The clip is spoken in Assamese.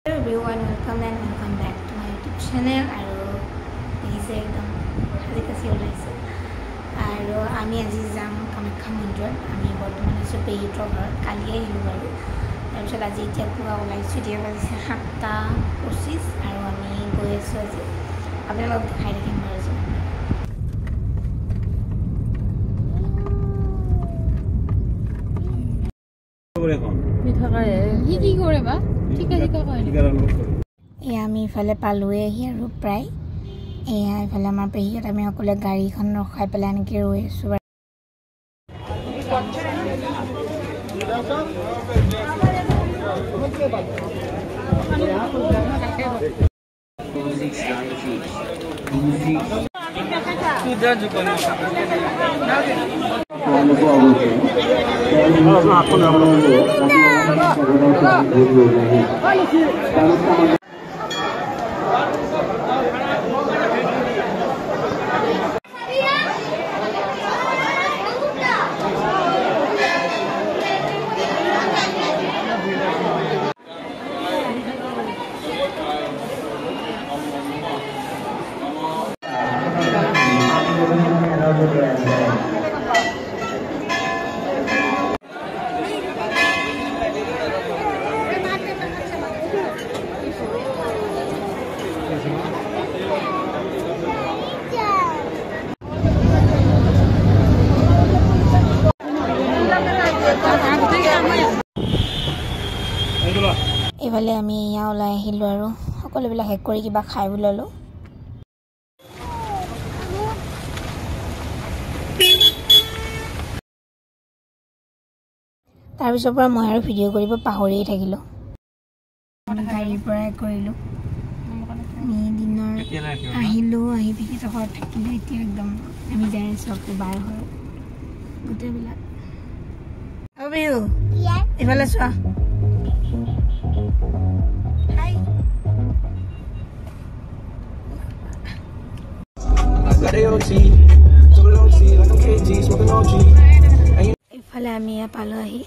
Hello everyone, welcome back to my YouTube channel. Please ekdom hazi kasi olaise aru ami aji jam Kamakya mondir ami bortoman asu pehitor ghor kaliye hilu baru tar pisot aji etia pura olaisu dia bajise 7:25 aru ami goi asu aji apnalok dekhai rakhim baru আমি ইফালে পালোৱে আৰু প্ৰায় এয়া ইফালে আমাৰ পেহিয়ত আমি সকলে গাড়ীখন ৰখাই পেলাই নেকি ৰৈ আছো এবালে আমি ইয়া ওলাই আহিলো আৰু সকলোবিলাক হেক কৰি কিবা খাই বুলালো তাৰ পিছৰ পৰা মই আৰু ভিডিঅ' কৰিব পাহৰিয়ে থাকিলো গাড়ীৰ পৰা কৰিলো আমি দিনৰ আহিলো আহি পিকি ঘৰত থাকিলো এতিয়া একদম আমি যাই আছো বাৰ হয় গোটেইবিলাক অবিউ এফালে চোৱা ইফালে আমি পালো আহি